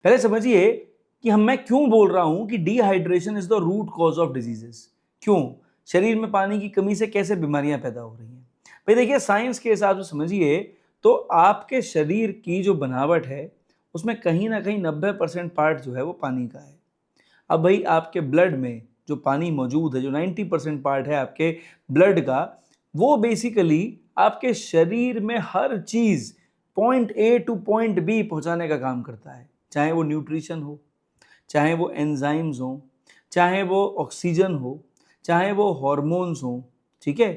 पहले समझिए कि मैं क्यों बोल रहा हूं कि dehydration is the root cause of diseases. क्यों? शरीर में पानी की कमी से कैसे बीमारियां पैदा हो रही हैं। भाई देखिए, साइंस के हिसाब से समझिए तो आपके शरीर की जो बनावट है उसमें कहीं ना कहीं 90% पार्ट जो है वो पानी का है। अब भाई आपके ब्लड में जो पानी मौजूद है, जो 90% पार्ट है आपके ब्लड का, वो बेसिकली आपके शरीर में हर चीज point A to point B पहुंचाने का काम करता है। चाहे वो न्यूट्रिशन हो, चाहे वो एंजाइम्स हो, चाहे वो ऑक्सीजन हो, चाहे वो हॉर्मोन्स हो, ठीक है।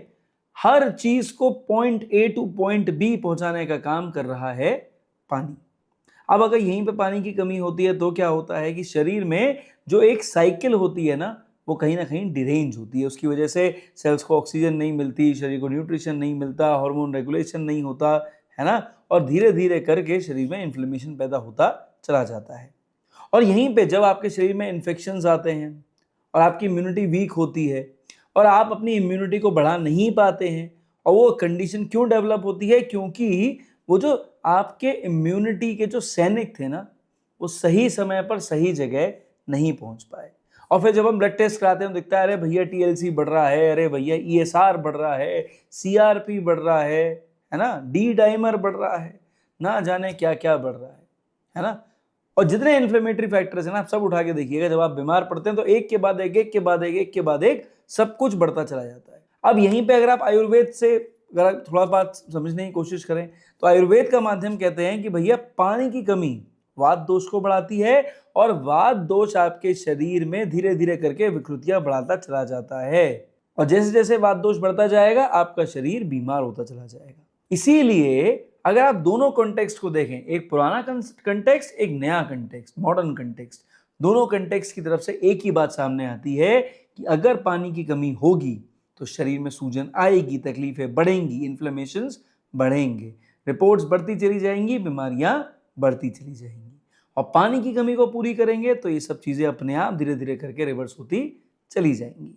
हर चीज को point A to point B पहुंचाने का काम कर रहा है पानी। अब अगर यहीं पे पानी की कमी होती है तो क्या होता है कि शरीर में जो एक साइकिल होती है ना, वो कहीं ना कहीं डिरेंज होती है। उसकी वजह से सेल्स को ऑक्सीजन नहीं मिलती, शरीर को न्यूट्रिशन नहीं मिलता, हार्मोन रेगुलेशन नहीं होता है ना, और धीरे धीरे करके शरीर में इन्फ्लेमेशन पैदा होता चला जाता है। और यहीं पे जब आपके शरीर में इन्फेक्शंस आते हैं और आपकी इम्यूनिटी वीक होती है और आप अपनी इम्यूनिटी को बढ़ा नहीं पाते हैं, और वो कंडीशन क्यों डेवलप होती है? क्योंकि वो जो आपके इम्यूनिटी के जो सैनिक थे ना, वो सही समय पर सही जगह नहीं पहुंच पाए। और फिर जब हम ब्लड टेस्ट कराते हैं तो दिखता है अरे भैया टीएलसी बढ़ रहा है, अरे भैया ईएसआर बढ़ रहा है, सीआरपी बढ़ रहा है ना, डी डाइमर बढ़ रहा है, ना जाने क्या क्या बढ़ रहा है ना। और जितने इन्फ्लेमेटरी फैक्टर्स हैं ना, आप सब उठा के देखिएगा, जब आप बीमार पड़ते हैं तो एक के बाद एक, एक के बाद एक, एक के बाद एक, सब कुछ बढ़ता चला जाता है। अब यहीं पे अगर आप आयुर्वेद से अगर आप थोड़ा बात समझने की कोशिश करें तो आयुर्वेद का माध्यम कहते हैं कि भैया पानी की कमी वात दोष को बढ़ाती है, और वात दोष आपके शरीर में धीरे धीरे करके विकृतियां बढ़ाता चला जाता है। और जैसे जैसे वात दोष बढ़ता जाएगा आपका शरीर बीमार होता चला जाएगा। इसीलिए अगर आप दोनों कॉन्टेक्स्ट को देखें, एक पुराना कॉन्टेक्स्ट, एक नया कॉन्टेक्स्ट, मॉडर्न कॉन्टेक्स्ट, दोनों कॉन्टेक्स्ट की तरफ से एक ही बात सामने आती है कि अगर पानी की कमी होगी तो शरीर में सूजन आएगी, तकलीफें बढ़ेंगी, इन्फ्लेमेशंस बढ़ेंगे, रिपोर्ट्स बढ़ती चली जाएंगी, बीमारियां बढ़ती चली जाएंगी। और पानी की कमी को पूरी करेंगे तो ये सब चीजें अपने आप धीरे धीरे करके रिवर्स होती चली जाएंगी।